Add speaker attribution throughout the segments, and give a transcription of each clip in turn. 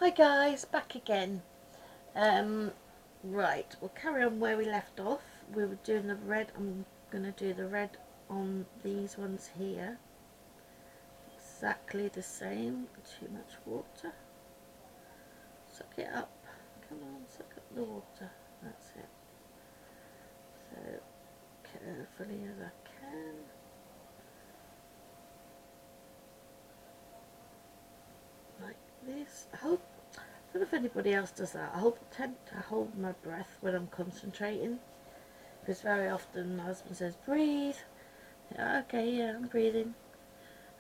Speaker 1: Hi guys, back again. Right, we'll carry on where we left off. We were doing the red. I'm going to do the red on these ones here. Exactly the same. Too much water. Suck it up. Come on, suck up the water. That's it. So, carefully as I can. Like this. I don't know if anybody else does that. I tend to hold my breath when I'm concentrating, because very often my husband says, breathe. Yeah, okay, yeah, I'm breathing.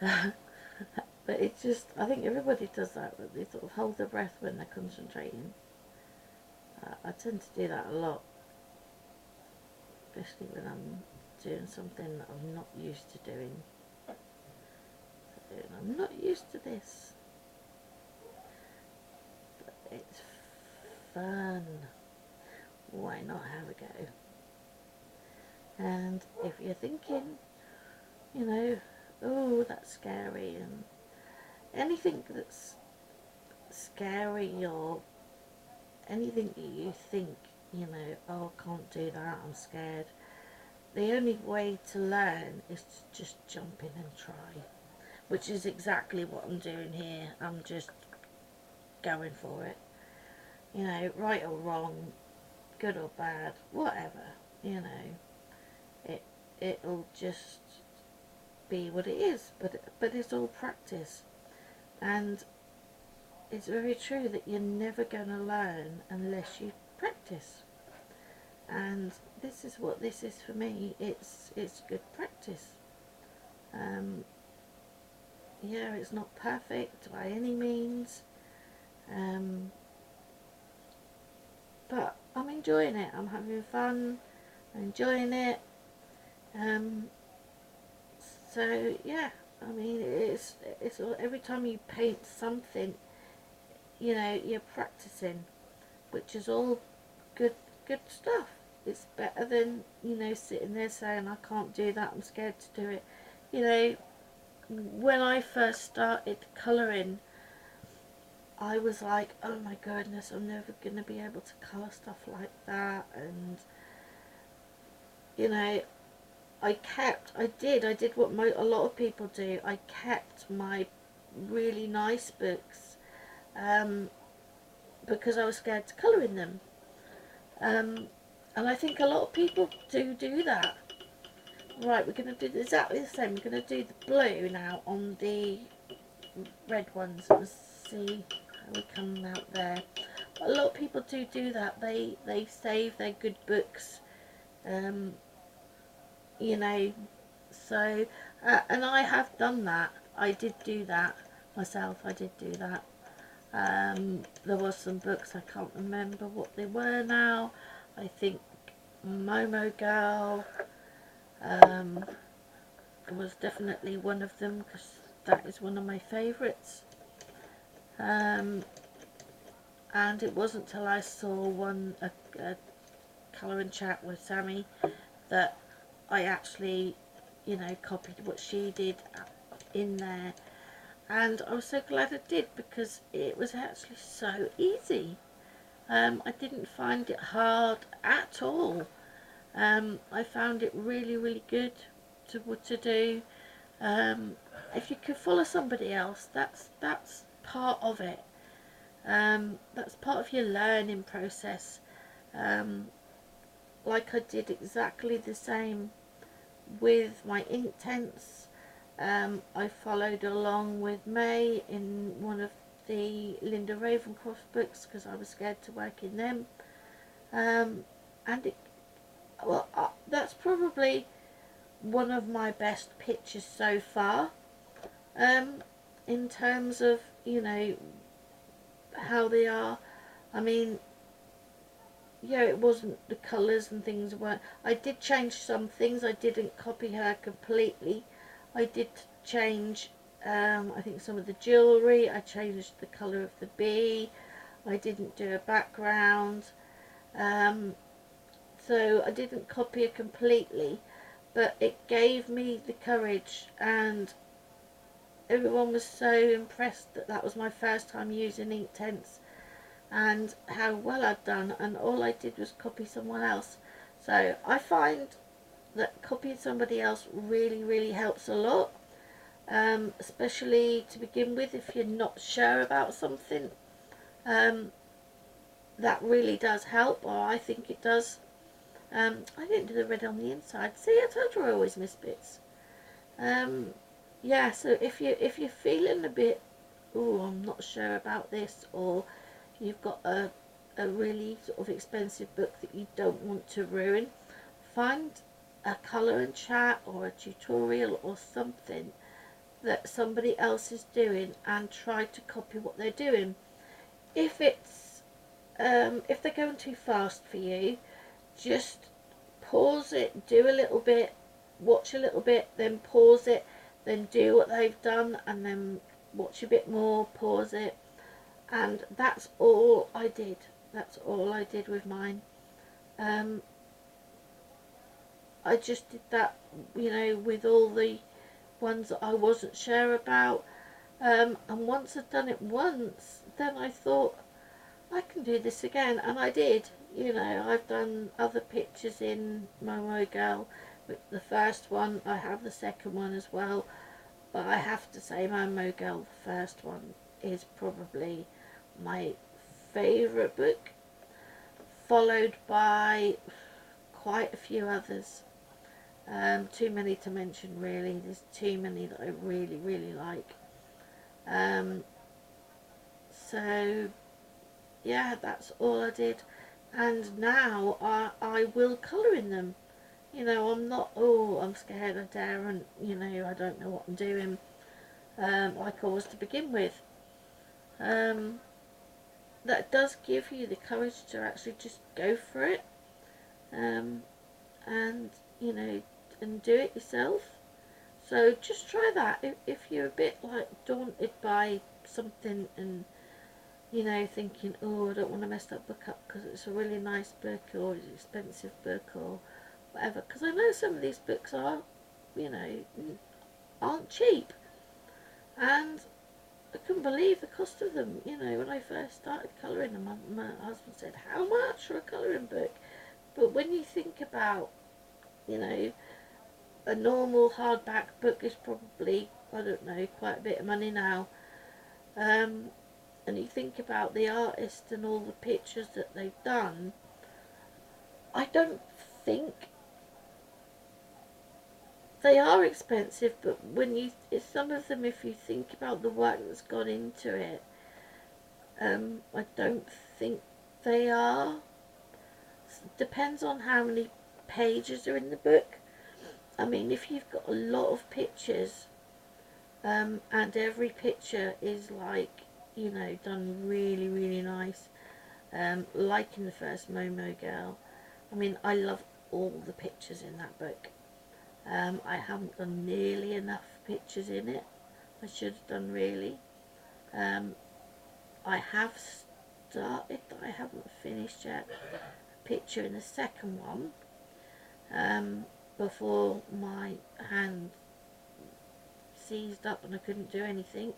Speaker 1: But it's just, I think everybody does that, but they sort of hold their breath when they're concentrating. I tend to do that a lot, especially when I'm doing something that I'm not used to doing. And I'm not used to this, but it's fun. Why not have a go? And if you're thinking, you know, oh, that's scary, and anything that's scary or anything that you think, you know, oh, I can't do that, I'm scared. The only way to learn is to just jump in and try, which is exactly what I'm doing here. I'm just going for it. You know, right or wrong, good or bad, whatever, you know, it'll just be what it is, but it's all practice. And it's very true that you're never going to learn unless you practice. And this is what this is for me. It's good practice. Yeah, it's not perfect by any means, but I'm enjoying it. I'm having fun. I'm enjoying it. So yeah, I mean, it's every time you paint something, you know, you're practicing, which is all good stuff. It's better than, you know, sitting there saying I can't do that, I'm scared to do it. You know, when I first started colouring, I was like, oh my goodness, I'm never going to be able to colour stuff like that. And, you know, I did what a lot of people do. I kept my really nice books, because I was scared to colour in them. And I think a lot of people do that. Right, we're going to do exactly the same. We're going to do the blue now on the red ones and see how we come out there. But a lot of people do that. They save their good books, you know. So, and I have done that. I did do that myself. I did do that. There was some books, I can't remember what they were now. I think Momo Girl was definitely one of them, because that is one of my favourites. And it wasn't till I saw a colouring chat with Sammy, that I actually, you know, copied what she did in there. And I was so glad I did, because it was actually so easy. I didn't find it hard at all. I found it really good to do. If you can follow somebody else, that's part of it. That's part of your learning process. Like I did exactly the same with my ink tents. I followed along with May in one of the Linda Ravencroft books, because I was scared to work in them. And that's probably one of my best pictures so far, in terms of, you know, how they are. I mean, yeah, it wasn't, the colours and things weren't. I did change some things. I didn't copy her completely. I did change, I think, some of the jewellery. I changed the colour of the bee. I didn't do a background. So I didn't copy it completely, but it gave me the courage, and everyone was so impressed that that was my first time using Inktense and how well I'd done, and all I did was copy someone else. So I find that copying somebody else really helps a lot, especially to begin with if you're not sure about something. That really does help, or I think it does. I didn't do the red on the inside. See, I told you I always miss bits. Yeah, so if you're feeling a bit, oh, I'm not sure about this, or you've got a really sort of expensive book that you don't want to ruin, find a colour and chat or a tutorial or something that somebody else is doing and try to copy what they're doing. If it's if they're going too fast for you, just pause it, do a little bit, watch a little bit, then pause it, then do what they've done, and then watch a bit more, pause it, and that's all I did. That's all I did with mine. I just did that, with all the ones that I wasn't sure about. And once I'd done it once, then I thought, I can do this again, and I did. I've done other pictures in Momo Girl. The first one, I have the second one as well, but I have to say Momo Girl, the first one, is probably my favourite book, followed by quite a few others. Too many to mention, really. There's too many that I really like. So yeah, that's all I did, and now I will colour in them. I'm not, oh, I'm scared, I daren't, I don't know what I'm doing, like I was to begin with. That does give you the courage to actually just go for it, um, and, and do it yourself. So just try that. If you're a bit like daunted by something and thinking, oh, I don't want to mess that book up because it's a really nice book or it's an expensive book or whatever. Because I know some of these books are, aren't cheap. And I couldn't believe the cost of them. When I first started colouring them, my husband said, how much for a colouring book? But when you think about, a normal hardback book is probably, I don't know, quite a bit of money now. And you think about the artist and all the pictures that they've done, I don't think they are expensive, but some of them, if you think about the work that's gone into it, I don't think they are. Depends on how many pages are in the book. I mean, if you've got a lot of pictures, and every picture is like, done really nice, like in the first Momo Girl. I mean, I love all the pictures in that book. I haven't done nearly enough pictures in it. I should have done, really. I have started, but I haven't finished yet, a picture in the second one, before my hand seized up and I couldn't do anything.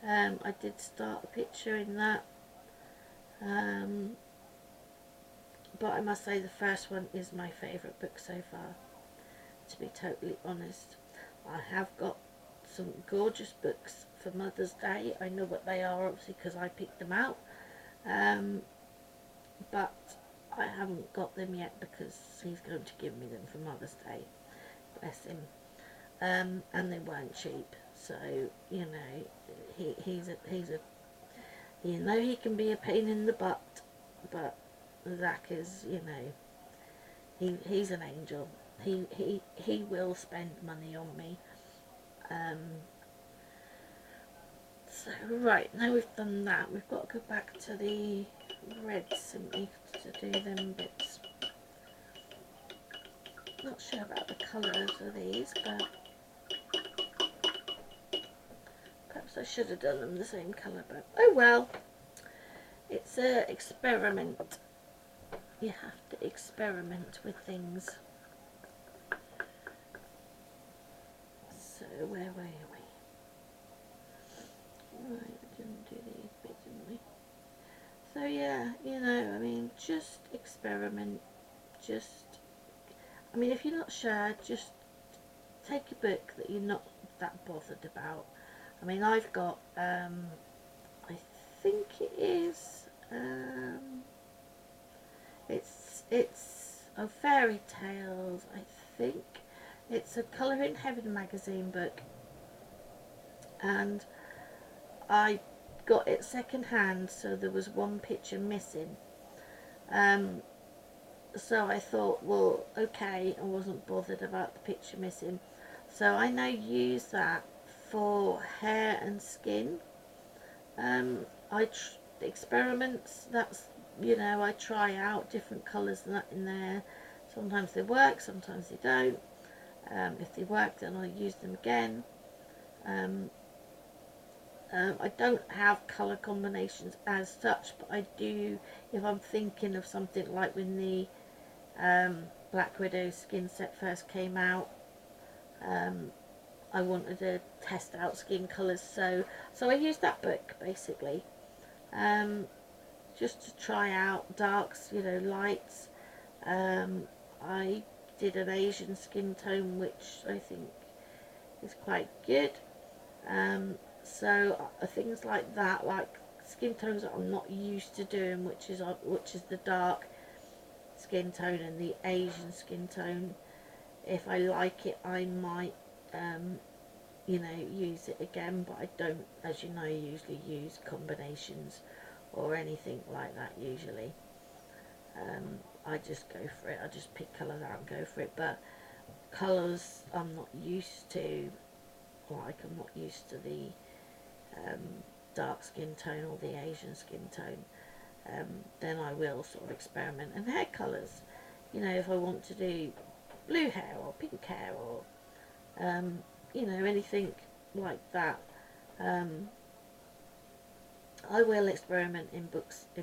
Speaker 1: I did start a picture in that, but I must say the first one is my favourite book so far, to be totally honest. I have got some gorgeous books for Mother's Day. I know what they are, obviously, because I picked them out, but I haven't got them yet because he's going to give me them for Mother's Day, bless him. And they weren't cheap, so he's a he can be a pain in the butt, but Zach is, he's an angel. He will spend money on me. So right, now we've done that, we've got to go back to the reds simply to do them bits. Not sure about the colours of these, but perhaps I should have done them the same colour, but oh well. It's an experiment. You have to experiment with things. So where were we? So yeah, you know, I mean, just experiment. Just, I mean, if you're not sure, just take a book that you're not that bothered about. I mean, I've got, I think it is, it's of fairy tales. I think it's a Colour in Heaven magazine book, and I got it second hand, so there was one picture missing. Um, so I thought, well, okay, I wasn't bothered about the picture missing. So I now use that for hair and skin. I experiments. That's, you know, I try out different colours in there. Sometimes they work, sometimes they don't. If they work, then I use them again. Um, I don't have colour combinations as such, but I do if I'm thinking of something like when the Black Widow skin set first came out. I wanted to test out skin colours, so I used that book basically, um, just to try out darks, you know, lights. I did an Asian skin tone, which I think is quite good. So things like that, like skin tones that I'm not used to doing, which is the dark skin tone and the Asian skin tone. If I like it, I might, you know, use it again, but I don't, as you know, usually use combinations or anything like that usually. I just go for it. I just pick colours out and go for it. But colours I'm not used to, like I'm not used to the um, dark skin tone or the Asian skin tone, then I will sort of experiment. And hair colours, you know, if I want to do blue hair or pink hair or you know, anything like that, I will experiment in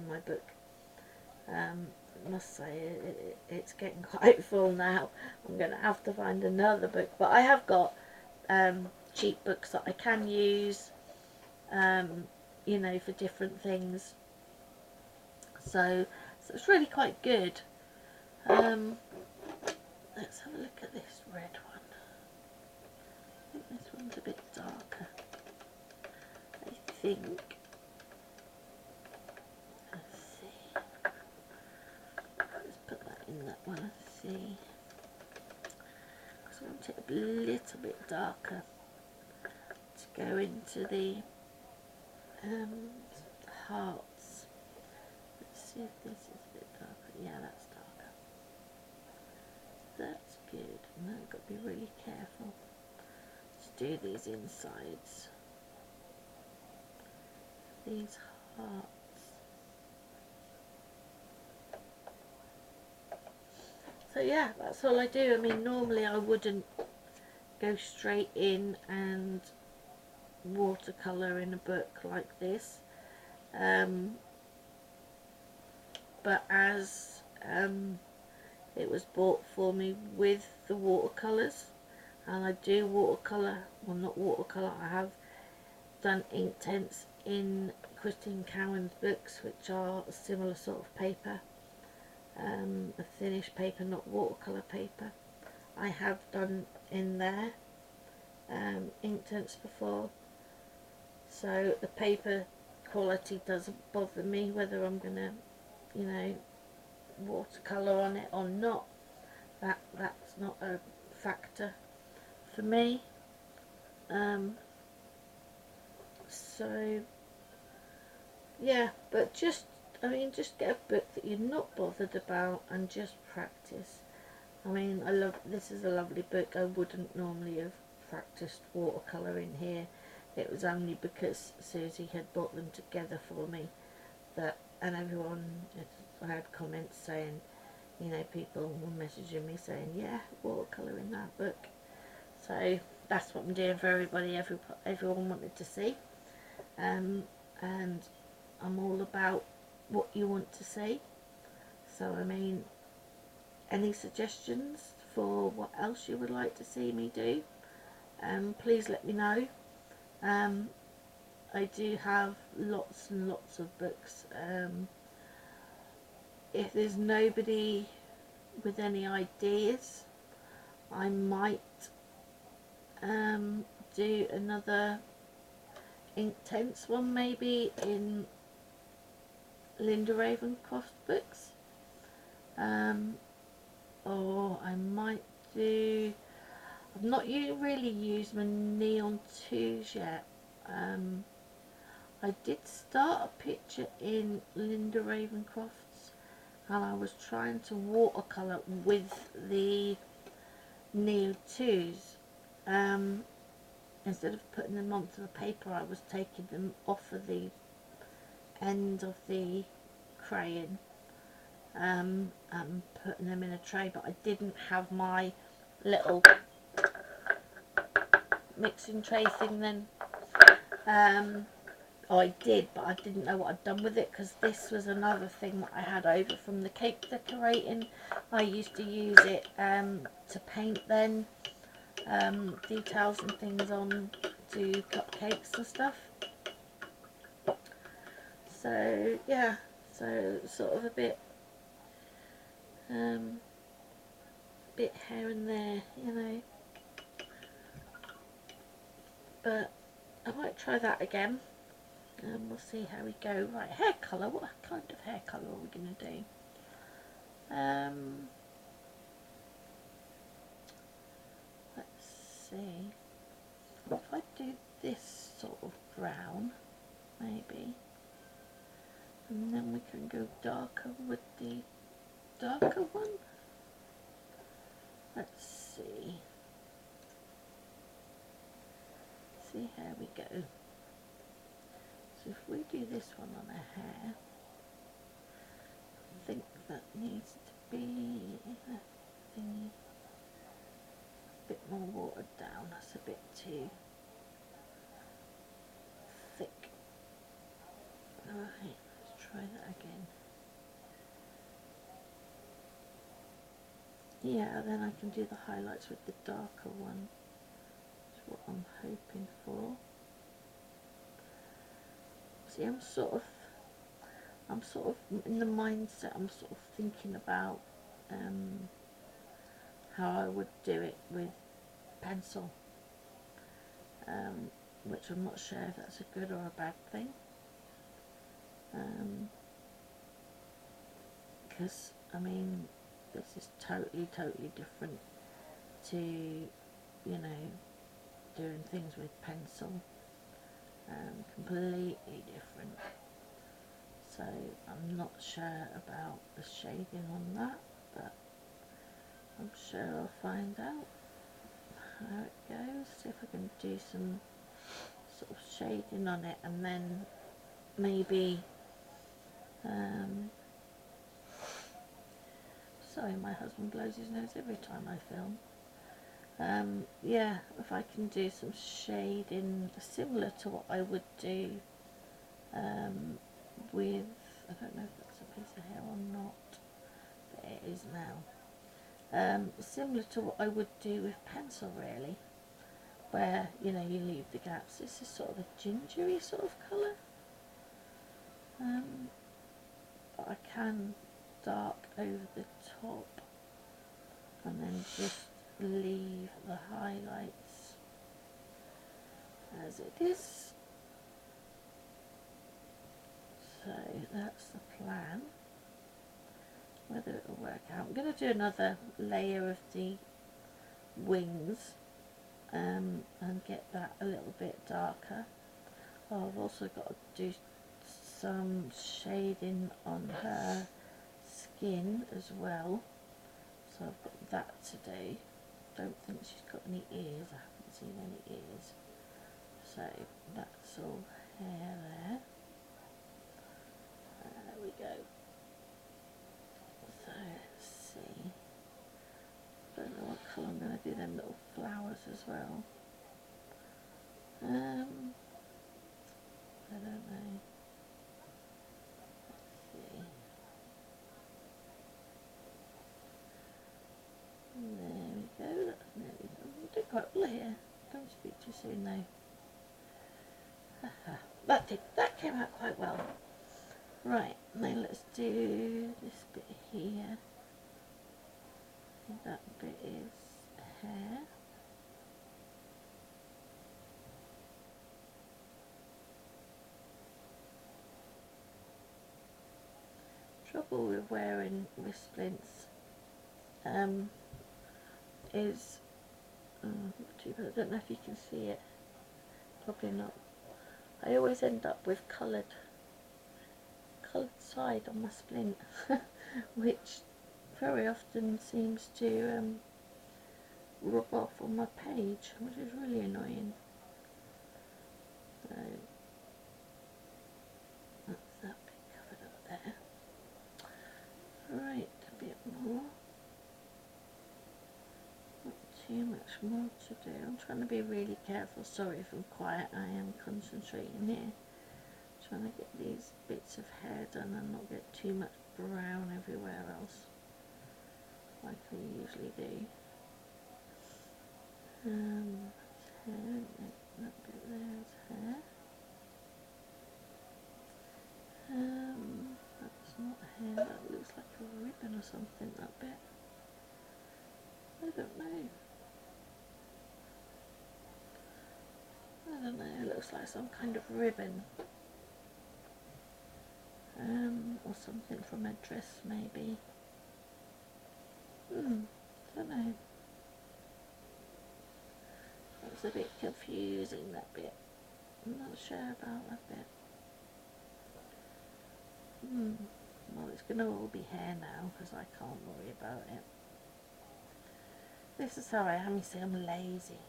Speaker 1: my book. I must say it's getting quite full now. I'm going to have to find another book, but I have got cheap books that I can use, you know, for different things. So it's really quite good. Um, let's have a look at this red one. I think this one's a bit darker. I think. Let's see. Let's put that in that one and see. Because I want it a little bit darker to go into the hearts. Let's see if this is a bit darker. Yeah, that's darker. That's good. Now I've got to be really careful to do these insides. These hearts. So yeah, that's all I do. I mean, normally I wouldn't go straight in and watercolour in a book like this. But as it was bought for me with the watercolours, and I do watercolour, well not watercolour, I have done ink tints in Christine Cowan's books, which are a similar sort of paper, a thinnish paper, not watercolour paper. I have done in there ink tints before, so the paper quality doesn't bother me whether I'm going to, you know, watercolour on it or not. That's not a factor for me. So yeah, but just, I mean, just get a book that you're not bothered about and just practice. I mean, this is a lovely book. I wouldn't normally have practiced watercolour in here. It was only because Susie had bought them together for me that, and everyone, I had comments saying, you know, people were messaging me saying, yeah, watercolour in that book. So that's what I'm doing for everybody. Everyone wanted to see, and I'm all about what you want to see. So I mean, any suggestions for what else you would like to see me do, please let me know. I do have lots and lots of books. if there's nobody with any ideas, I might do another Inktense one, maybe in Linda Ravencroft books, or I might do, I've not really used my Neon 2s yet. I did start a picture in Linda Ravencroft's, and I was trying to watercolour with the Neo 2s. Instead of putting them onto the paper, I was taking them off of the end of the crayon and putting them in a tray, but I didn't have my little mixing tray thing then. Oh, I did, but I didn't know what I'd done with it, because this was another thing that I had over from the cake decorating. I used to use it to paint then, details and things on to cupcakes and stuff. So yeah, so sort of a bit here and there, you know, but I might try that again, and we'll see how we go. Right, hair colour, what kind of hair colour are we going to do? Let's see, if I do this sort of brown, maybe, and then we can go darker with the darker one. Let's see how we go. So if we do this one on her hair, I think that needs to be a thingy, a bit more watered down. That's a bit too thick. Alright, let's try that again. Yeah, then I can do the highlights with the darker one. That's what I'm hoping for. See, I'm sort of in the mindset, I'm sort of thinking about how I would do it with pencil, which I'm not sure if that's a good or a bad thing, because I mean, this is totally different to, you know, doing things with pencil, completely different. So I'm not sure about the shading on that, but I'm sure I'll find out how it goes. See if I can do some sort of shading on it, and then maybe sorry, my husband blows his nose every time I film. Yeah, if I can do some shading similar to what I would do with, I don't know if that's a piece of hair or not, but it is now. Similar to what I would do with pencil, really, where, you know, you leave the gaps. This is sort of a gingery sort of colour, but I can dark over the top and then just leave the highlights as it is. So that's the plan. Whether it will work out, I'm going to do another layer of the wings and get that a little bit darker. Oh, I've also got to do some shading on her skin as well, so I've got that to do. Don't think she's got any ears, I haven't seen any ears, so that's all hair there. There we go. So let's see, don't know what colour I'm going to do them little flowers as well. I don't know. Let's see. There we go, that's nearly done. We did quite well here. Don't speak too soon though. That came out quite well. Right, now let's do this bit here. That bit is hair. Trouble with wearing wrist splints is, I don't know if you can see it, probably not. I always end up with coloured side on my splint, which very often seems to rub off on my page, which is really annoying. So that's that bit covered up there. Right, a bit more. Not too much more to do. I'm trying to be really careful. Sorry if I'm quiet, I am concentrating here. Trying to get these bits of hair done and not get too much brown everywhere else, like I usually do. That's hair, that bit there is hair. That's not hair, that looks like a ribbon or something, that bit. I don't know. It looks like some kind of ribbon. Or something from a dress maybe. Don't know. That's a bit confusing, that bit. I'm not sure about that bit. Well, it's going to all be hair now because I can't worry about it. This is how I am, you see, I'm lazy.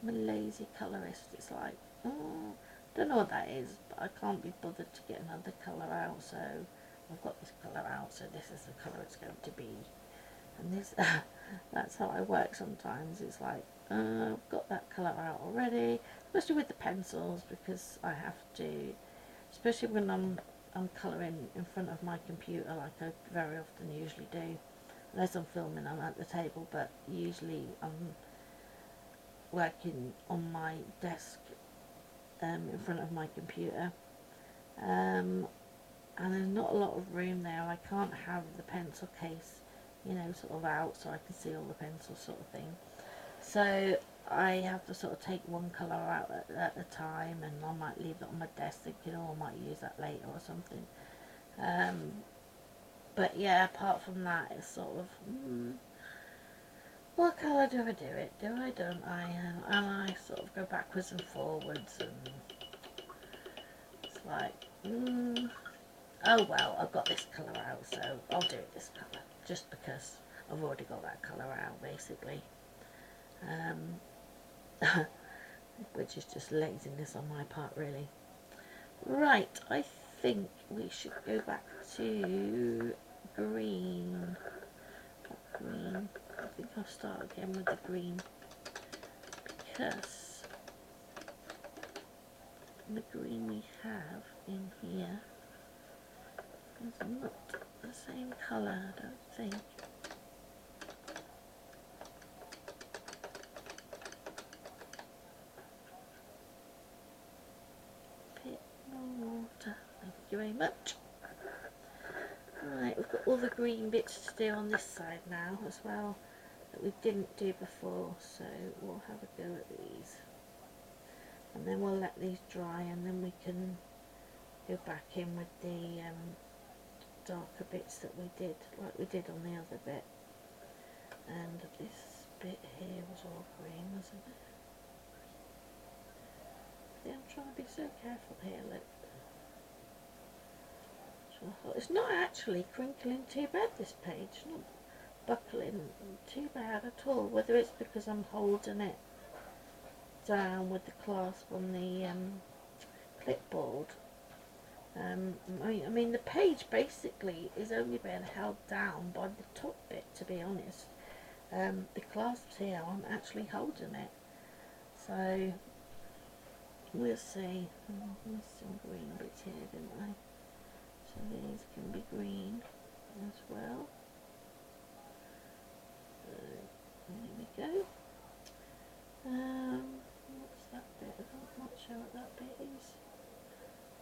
Speaker 1: I'm a lazy colourist. It's like, don't know what that is, but I can't be bothered to get another colour out, so I've got this colour out, so this is the colour it's going to be. And this, that's how I work sometimes. It's like, I've got that colour out already, especially with the pencils, because I have to, especially when I'm colouring in front of my computer, like I very often usually do. Unless I'm filming, I'm at the table, but usually I'm working on my desk in front of my computer. And there's not a lot of room there. I can't have the pencil case, sort of out so I can see all the pencils sort of thing. So I have to sort of take one colour out at a time, and I might leave it on my desk thinking, I might use that later or something. But yeah, apart from that, it's sort of, what colour do I do it? Do I, don't I? And I sort of go backwards and forwards, and it's like, oh well, I've got this colour out, so I'll do it this colour, just because I've already got that colour out, basically. Which is just laziness on my part, really. Right, I think we should go back to green. Green. I think I'll start again with the green, because the green we have in here is not the same colour, I don't think. Bit more water, thank you very much. Right, we've got all the green bits to do on this side now as well, that we didn't do before, so we'll have a go at these. And then we'll let these dry, and then we can go back in with the darker bits that we did, like we did on the other bit. And this bit here was all green, wasn't it? See, I'm trying to be so careful here, look. So it's not actually crinkling too bad, this page, not buckling too bad at all, whether it's because I'm holding it down with the clasp on the clipboard. I mean the page basically is only being held down by the top bit, to be honest. The clasps here, I'm actually holding it, so we'll see. There's some green bits here, didn't I? So these can be green as well. So there we go. What's that bit? I'm not sure what that bit is,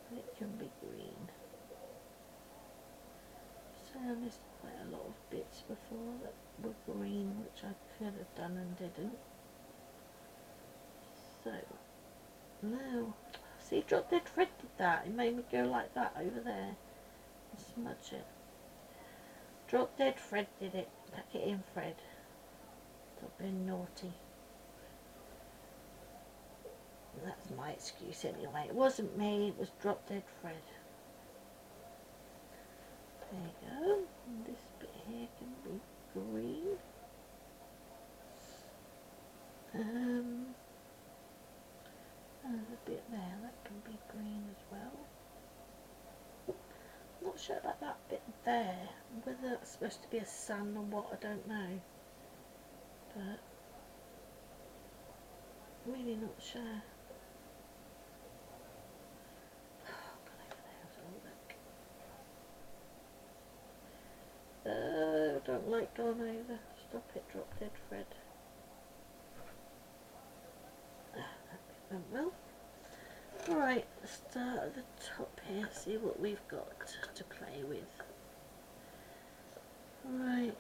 Speaker 1: but it can be green. I missed quite a lot of bits before that were green, which I could have done and didn't. So, now, see, Drop Dead Fred did that. It made me go like that over there and smudge it. Drop Dead Fred did it. Pack it in, Fred. Stop being naughty. That's my excuse anyway. It wasn't me, it was Drop Dead Fred. There you go. And this bit here can be green. There's a bit there that can be green as well. Not sure about that bit there. Whether that's supposed to be a sun or what, I don't know. But really not sure. Don't like going over. Stop it, Drop Dead Fred. That bit went well. Alright, let's start at the top here, see what we've got to play with. Right,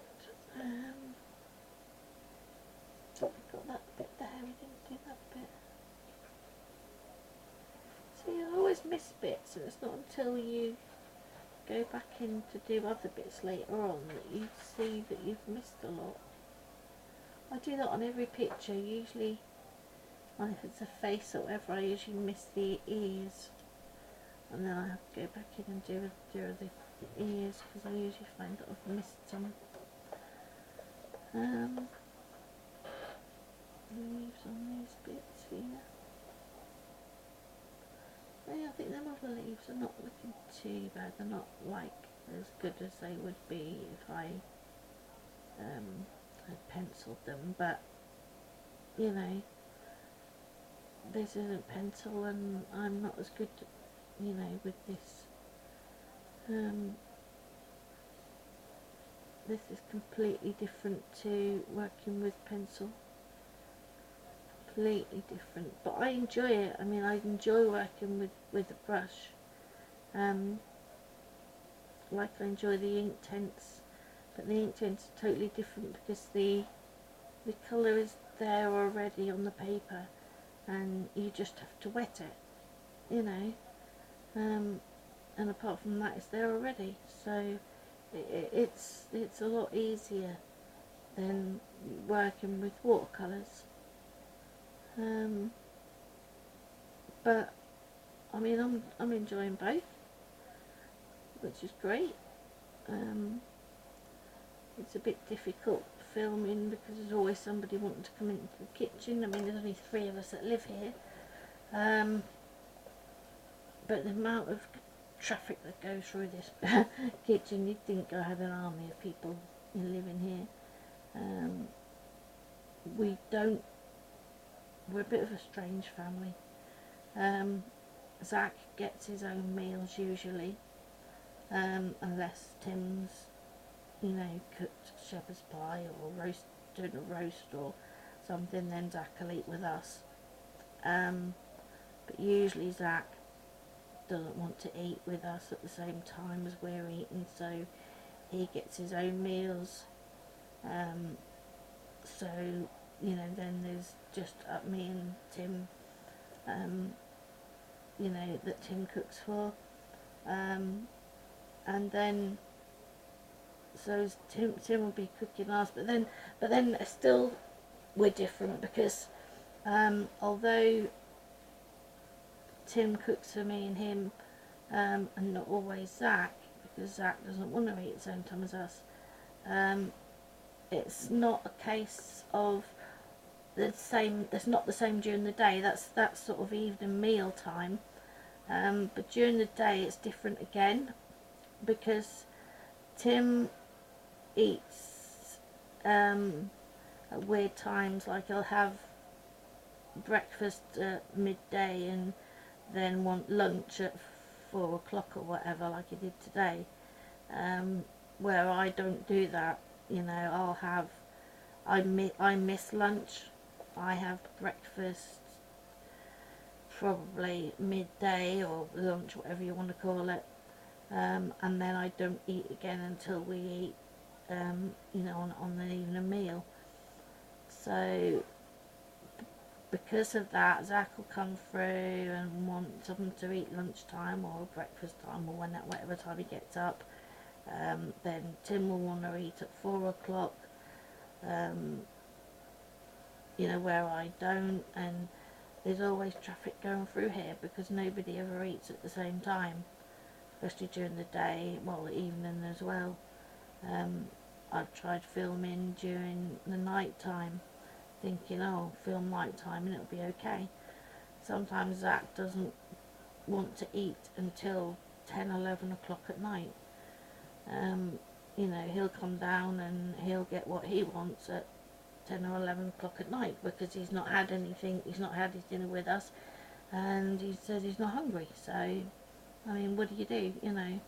Speaker 1: so we've got that bit there, we didn't do that bit. See, I always miss bits, and it's not until you go back in to do other bits later on that you see that you've missed a lot. I do that on every picture, usually, if it's a face or whatever, I usually miss the ears, and then I have to go back in and do the ears, because I usually find that I've missed some. Leaves on these bits here. Yeah, I think them other leaves are not looking too bad. They're not like as good as they would be if I had penciled them, but you know, this isn't pencil and I'm not as good, you know, with this. This is completely different to working with pencil. Completely different, but I enjoy it. I mean, I enjoy working with a brush. Like I enjoy the ink tints, but the ink tints are totally different because the colour is there already on the paper, and you just have to wet it, you know. And apart from that, it's there already, so it's a lot easier than working with watercolours. But I mean, I'm enjoying both, which is great. It's a bit difficult filming because there's always somebody wanting to come into the kitchen. I mean, there's only 3 of us that live here, but the amount of traffic that goes through this kitchen, you'd think I had an army of people living here. We're a bit of a strange family. Zach gets his own meals usually, unless Tim's, you know, cooked shepherd's pie or doing a roast or something, then Zach will eat with us. But usually Zach doesn't want to eat with us at the same time as we're eating, so he gets his own meals. So, you know, then there's just me and Tim, you know, that Tim cooks for, and then so Tim will be cooking ours, but then still we're different because although Tim cooks for me and him, and not always Zach, because Zach doesn't want to eat at the same time as us, it's not a case of the same. It's not the same during the day. That's sort of evening meal time, but during the day it's different again, because Tim eats at weird times. Like he'll have breakfast at midday and then want lunch at 4 o'clock or whatever, like he did today, where I don't do that. You know, I miss lunch. I have breakfast probably midday, or lunch, whatever you want to call it, and then I don't eat again until we eat, you know, on the evening meal. So because of that, Zach will come through and want something to eat lunchtime or breakfast time or whatever time he gets up. Then Tim will want to eat at 4 o'clock, um, you know, where I don't. And there's always traffic going through here because nobody ever eats at the same time, especially during the day, well, the evening as well. I've tried filming during the night time, thinking, oh, film night time and it'll be okay. Sometimes Zach doesn't want to eat until 10, 11 o'clock at night. You know, he'll come down and he'll get what he wants at 10 or 11 o'clock at night because he's not had anything, he's not had his dinner with us, and he says he's not hungry. So, I mean, what do, you know?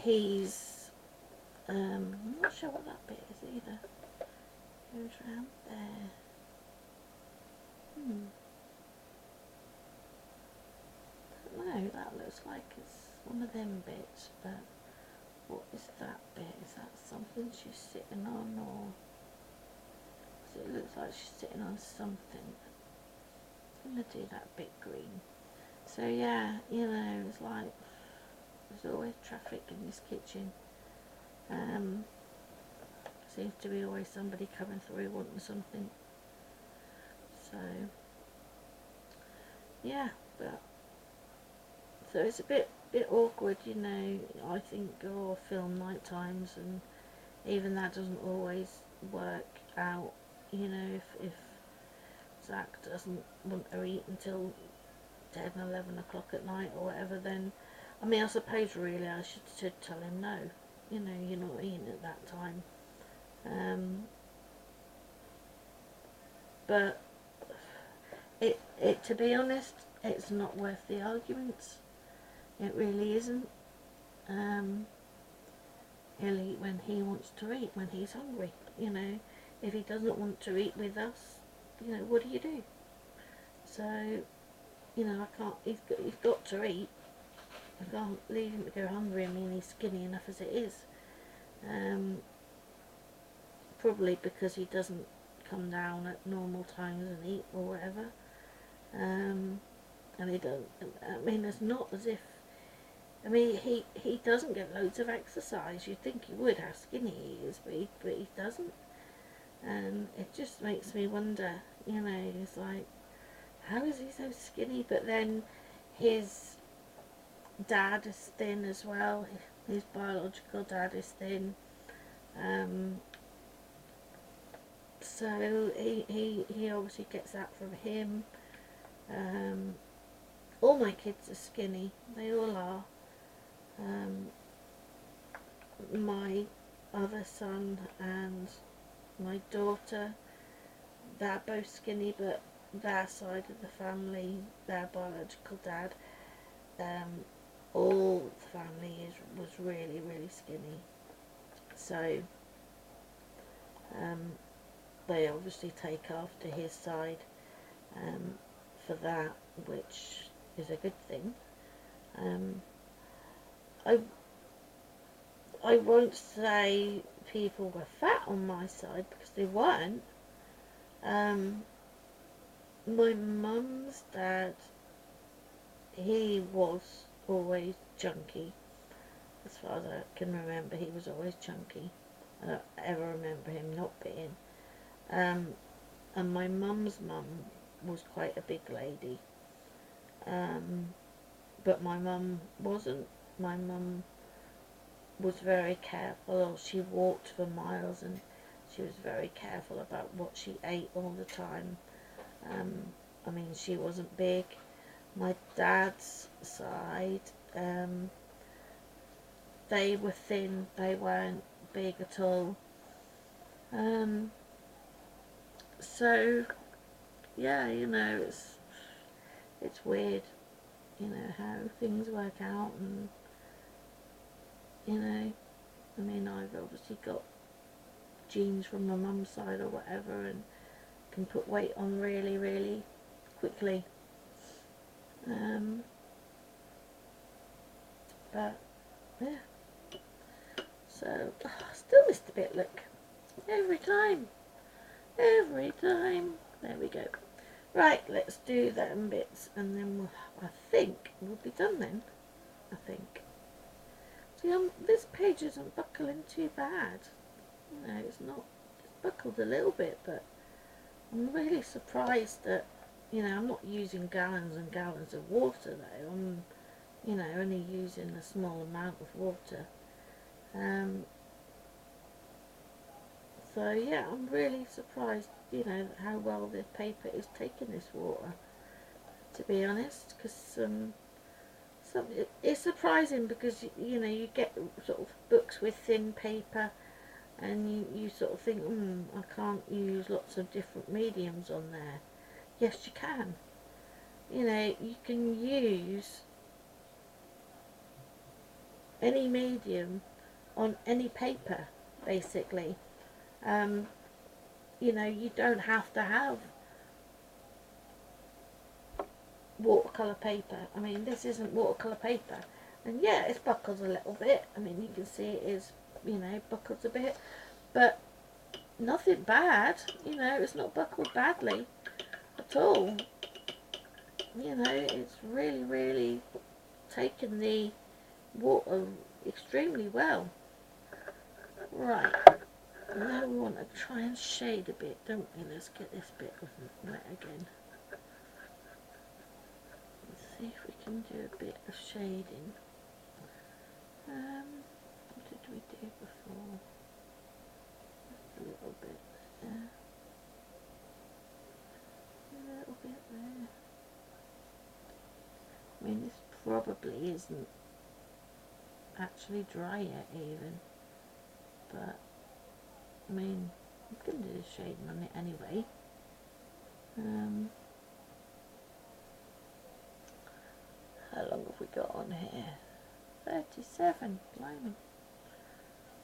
Speaker 1: He's, I'm not sure what that bit is either. Goes round there. No, that looks like it's one of them bits, but what is that bit? Is that something she's sitting on, or... It looks like she's sitting on something. I'm going to do that bit green. So yeah, you know, it's like there's always traffic in this kitchen. Seems to be always somebody coming through wanting something. So yeah, but so it's a bit awkward, you know. I think film night times, and even that doesn't always work out. You know, if Zach doesn't want to eat until 10, 11 o'clock at night or whatever, then, I mean, I suppose really I should tell him no. You know, you're not eating at that time. But to be honest, it's not worth the arguments. It really isn't. He'll eat when he wants to eat, when he's hungry. You know, if he doesn't want to eat with us, you know, what do you do? So, you know, I can't. He's got to eat. I can't leave him to go hungry. I mean, he's skinny enough as it is. Probably because he doesn't come down at normal times and eat or whatever. And he don't. I mean, it's not as if. I mean, he doesn't get loads of exercise. You'd think he would, how skinny he is, but he doesn't. And it just makes me wonder. You know, it's like, how is he so skinny? But then his dad is thin as well. His biological dad is thin. So he obviously gets that from him. All my kids are skinny. They all are. My other son and my daughter, they're both skinny, but their side of the family, their biological dad, all the family was really, really skinny. So they obviously take after his side for that, which is a good thing. I won't say people were fat on my side because they weren't. My mum's dad, he was always chunky. As far as I can remember, he was always chunky. I don't ever remember him not being. And my mum's mum was quite a big lady. But my mum wasn't. My mum was very careful. She walked for miles and she was very careful about what she ate all the time. I mean, she wasn't big. My dad's side, they were thin. They weren't big at all. So yeah, you know, it's weird, you know, how things work out. And you know, I mean, I've obviously got genes from my mum's side or whatever, and can put weight on really, really quickly. but yeah. So, still missed a bit, look. Every time. Every time. There we go. Right, let's do them bits and then I think we'll be done then. I think. See, this page isn't buckling too bad. You know, it's not, it's buckled a little bit, but I'm really surprised that, you know, I'm not using gallons and gallons of water though. I'm, you know, only using a small amount of water. So yeah, I'm really surprised, you know, how well the paper is taking this water, to be honest, because it's surprising because, you know, you get sort of books with thin paper and you sort of think, I can't use lots of different mediums on there. Yes, you can. You know, you can use any medium on any paper, basically. You know, you don't have to have watercolour paper. I mean, this isn't watercolour paper. And yeah, it's buckled a little bit. I mean, you can see it is, you know, buckled a bit. But nothing bad. You know, it's not buckled badly at all. You know, it's really, really taken the water extremely well. Right. Now we want to try and shade a bit, don't we? Let's get this bit wet again. Let's see if we can do a bit of shading. What did we do before? Just a little bit there. A little bit there. I mean, this probably isn't actually dry yet even. But, I mean, I'm going to do the shading on it anyway. How long have we got on here? 37, blimey.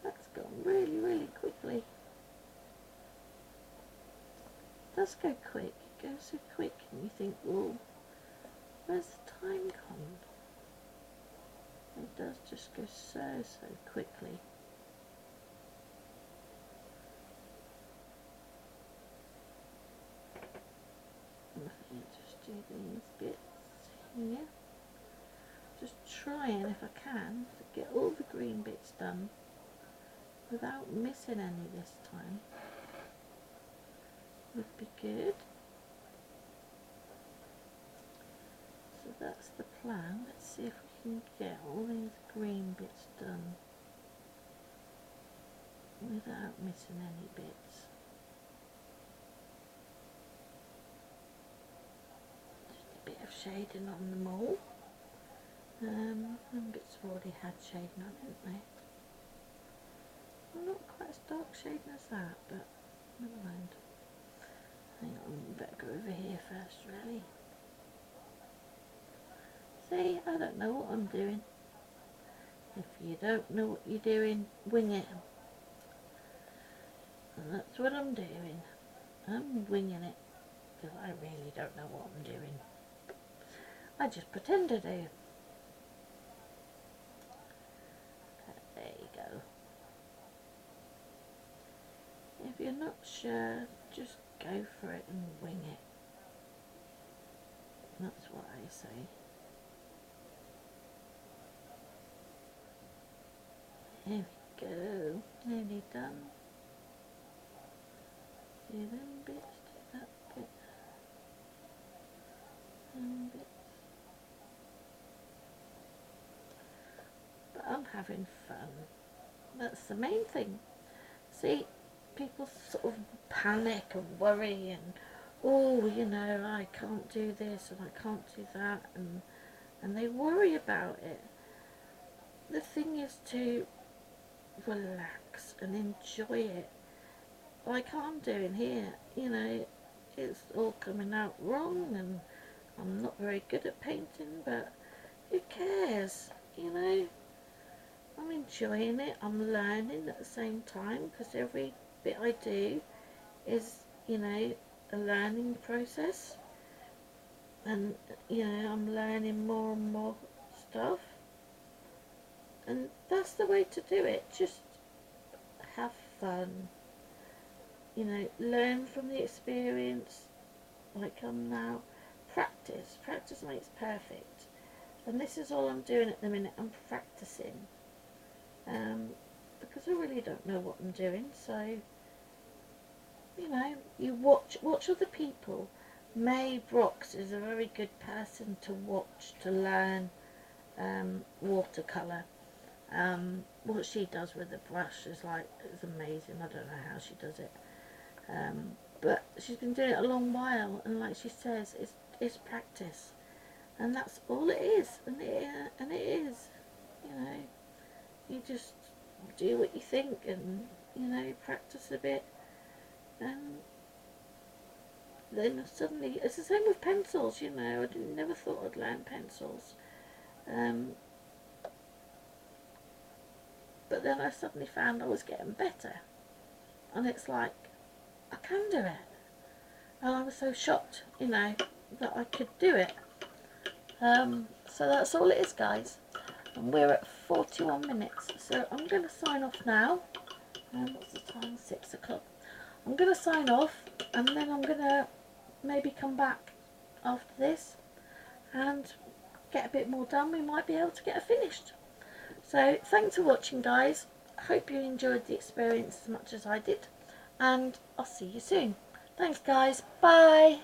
Speaker 1: That's gone really, really quickly. It does go quick. It goes so quick and you think, oh, where's the time gone? It does just go so, so quickly. Let me just do these bits here. Just trying, if I can, to get all the green bits done without missing any this time. Would be good. So that's the plan. Let's see if we can get all these green bits done without missing any bits. Just a bit of shading on them all. Some bits have already had shading on, haven't they? Not quite as dark shading as that, but never mind. Hang on, we better go over here first, really. See, I don't know what I'm doing. If you don't know what you're doing, wing it. And that's what I'm doing. I'm winging it, because I really don't know what I'm doing. I just pretend I do. There you go. If you're not sure, just go for it and wing it. That's what I say. There we go. Nearly done. Do them bits, do that bit. Them bits. But I'm having fun. That's the main thing. See, people sort of panic and worry and, oh, you know, I can't do this and I can't do that, and they worry about it. The thing is to relax and enjoy it. Like I'm doing here, you know, it's all coming out wrong and I'm not very good at painting, but who cares, you know? I'm enjoying it, I'm learning at the same time, because every bit I do is, you know, a learning process, and, you know, I'm learning more and more stuff. And that's the way to do it. Just have fun, you know, learn from the experience, like I'm now. Practice makes perfect. And this is all I'm doing at the minute. I'm practicing, because I really don't know what I'm doing. So, you know, you watch other people. May Brox is a very good person to watch, to learn watercolour. What she does with the brush is amazing. I don't know how she does it, but she's been doing it a long while, and like she says, it's practice, and that's all it is. And it is, you know, you just do what you think, and you know, practice a bit, and then suddenly it's the same with pencils. You know, I never thought I'd learn pencils. But then I suddenly found I was getting better. And it's like, I can do it. And I was so shocked, you know, that I could do it. So that's all it is, guys. And we're at 41 minutes. So I'm going to sign off now. What's the time? 6 o'clock. I'm going to sign off, and then I'm going to maybe come back after this and get a bit more done. We might be able to get it finished. So thanks for watching, guys. I hope you enjoyed the experience as much as I did, and I'll see you soon. Thanks, guys. Bye.